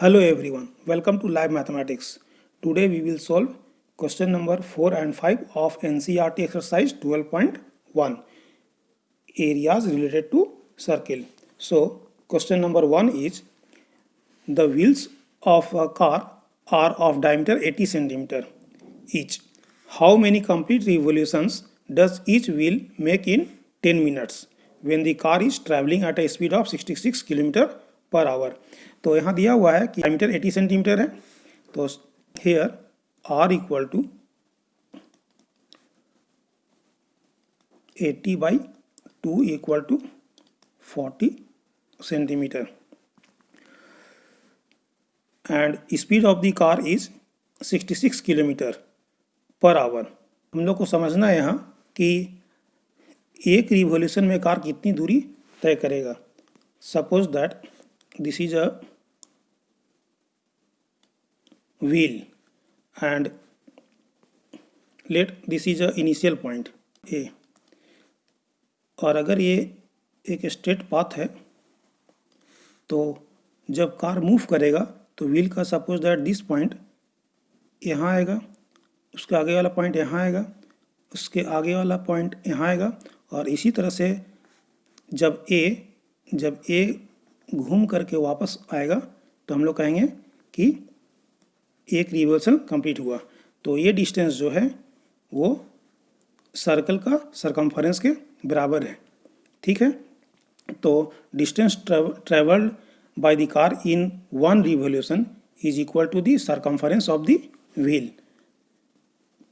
Hello everyone, welcome to Live Mathematics. Today we will solve question number 4 and 5 of NCERT exercise 12.1 areas related to circle. So question number 1 is the wheels of a car are of diameter 80 centimeter each. How many complete revolutions does each wheel make in 10 minutes when the car is traveling at a speed of 66 kilometre per hour. तो यहाँ दिया हुआ है कि diameter 80 centimetre है. तो here are equal to 80 by 2 equal to 40 centimeter. And speed of the car is 66 kilometre per hour. हम लोग को समझना है यहाँ कि एक रिवोल्यूशन में कार कितनी दूरी तय करेगा. Suppose that this is a wheel and let this is a initial point A. और अगर ये एक स्ट्रेट पाथ है तो जब कार मूव करेगा तो व्हील का सपोज दैट दिस पॉइंट यहाँ आएगा, उसके आगे वाला पॉइंट यहाँ आएगा, उसके आगे वाला पॉइंट यहाँ आएगा. और इसी तरह से जब ए घूम करके वापस आएगा तो हम लोग कहेंगे कि एक रिवोल्यूशन कंप्लीट हुआ. तो ये डिस्टेंस जो है वो सर्कल का सरकमफरेंस के बराबर है. ठीक है. तो distance travelled by the car in one revolution is equal to the circumference of the wheel.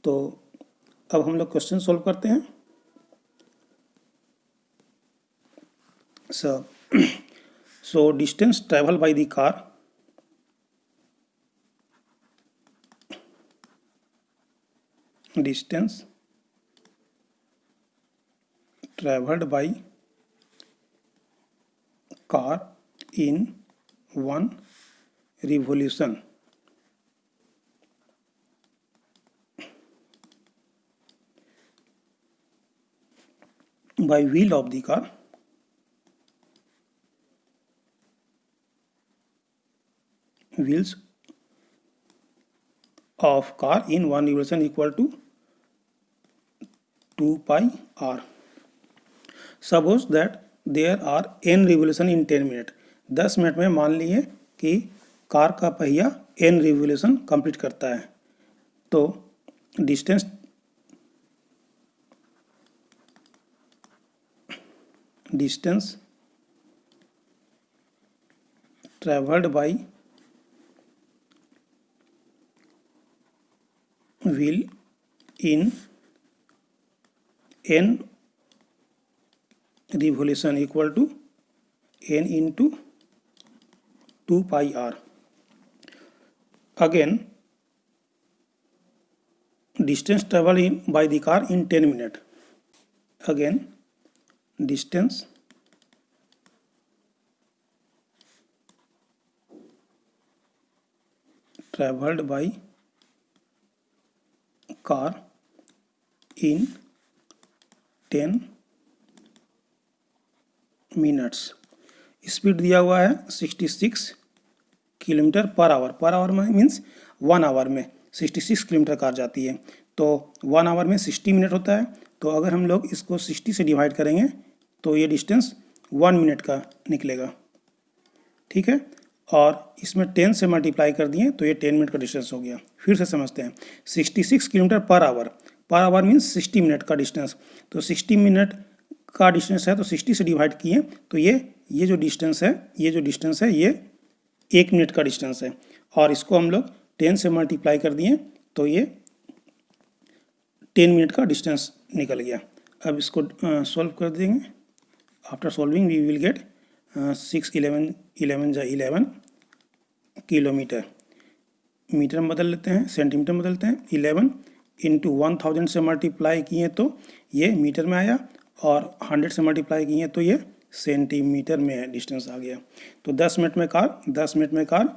तो अब हम लोग क्वेश्चन सॉल्व करते हैं. So distance traveled by the car in one revolution by wheel of the car wheels of car in one revolution equal to 2 pi r. Suppose that there are n revolution in 10 minutes. 10 minute में मान लिए कि car का पहिया n revolution complete करता है. तो distance travelled by wheel in n revolution equal to n into 2 pi r. Again, distance traveled by the car in 10 minutes. Again, distance traveled by car in 10 minutes. Speed दिया हुआ है 66 kilometre per hour. Per hour में means 1 our में 66 kilometre car जाती है. तो 1 our में 60 minute होता है. तो अगर हम लोग इसको 60 से डिवाइड करेंगे तो ये डिस्टेंस 1 मिनट का निकलेगा. ठीक है. और इसमें 10 से मल्टीप्लाई कर दिए तो ये 10 मिनट का डिस्टेंस हो गया. फिर से समझते हैं. 66 kilometre per hour means 60 minute का डिस्टेंस. तो 60 मिनट का डिस्टेंस है तो 60 से डिवाइड किए तो ये जो डिस्टेंस है ये 1 मिनट का डिस्टेंस है. और इसको हम लोग 10 से मल्टीप्लाई कर दिए तो ये 10 मिनट का डिस्टेंस निकल गया. अब इसको सॉल्व कर देंगे. After solving we will get 6 11 kilometre. Metre में बदल लेते हैं, सेंटीमीटर में बदलते हैं. 11 इंटू 1000 से मल्टीप्लाई किए तो ये मीटर में आया और 100 से मल्टीप्लाई किए तो ये सेंटीमीटर में डिस्टेंस आ गया. तो 10 मिनट में कार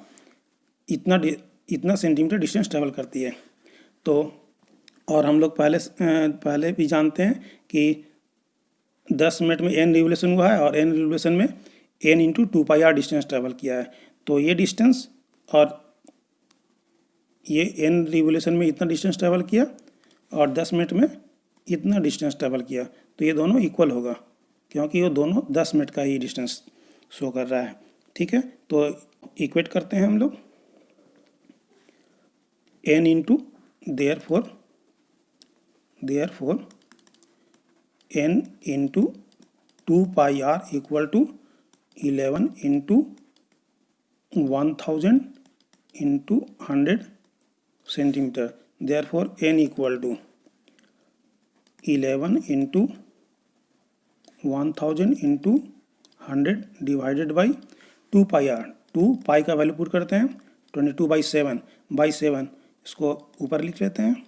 इतना सेंटीमीटर डिस्टेंस ट्रेवल करती है. तो और हम लोग पहले भी जानते हैं कि 10 मिनट में n रिवोल्यूशन हुआ है और n रिवोल्यूशन में n into 2 pi r distance travel किया है. तो ये डिस्टेंस और ये n रिवोल्यूशन में इतना डिस्टेंस ट्रेवल किया और 10 मिनट में इतना डिस्टेंस ट्रेवल किया, तो ये दोनों इक्वल होगा क्योंकि ये दोनों 10 मिनट का ही डिस्टेंस शो कर रहा है। ठीक है, तो इक्वेट करते हैं हम लोग n into therefore n into 2 pi r equal to 11 into 1000 into 100 centimetre. Therefore n equal to 11 into 1000 into 100 divided by 2 pi r। 2 pi का वैल्यू पुट करते हैं 22/7 इसको ऊपर लिख लेते हैं,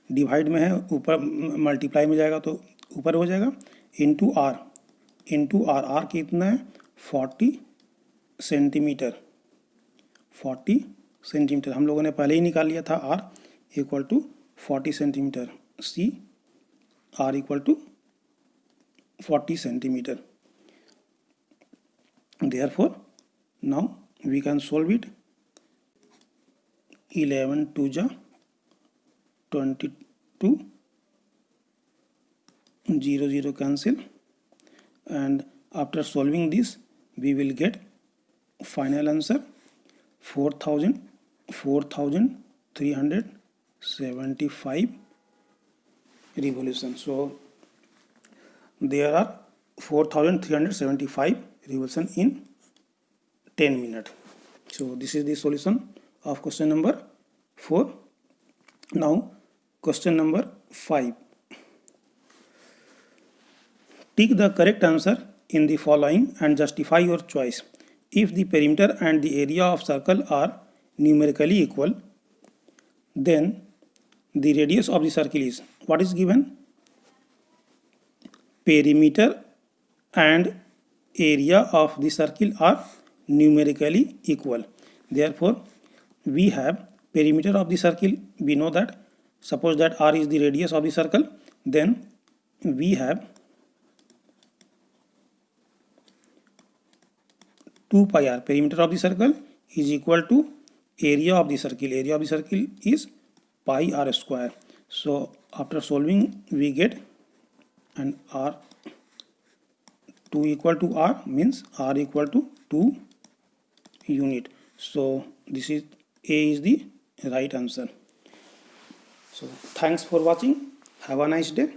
डिवाइड में है ऊपर, मल्टीप्लाई में जाएगा तो ऊपर हो जाएगा, इंटू r r कितना है 40 सेंटीमीटर। 40 सेंटीमीटर हम लोगों ने पहले ही निकाल लिया था, r equal to 40 centimetre, c r equal to 40 centimetre. Therefore now we can solve it। 11 2 जा 22, 0 0 cancel, and after solving this we will get final answer 4375 revolution. So there are 4375 revolution in 10 minutes. So this is the solution of question number 4. Now question number 5. Tick the correct answer in the following and justify your choice. If the perimeter and the area of circle are numerically equal, then the radius of the circle is, what is given? Perimeter and area of the circle are numerically equal. Therefore we have perimeter of the circle, we know that, suppose that r is the radius of the circle, then we have 2 pi r, perimeter of the circle is equal to area of the circle. Area of the circle is pi r square. So after solving we get, and r 2 equal to r means r equal to 2 unit. So this is A is the right answer. So thanks for watching. Have a nice day.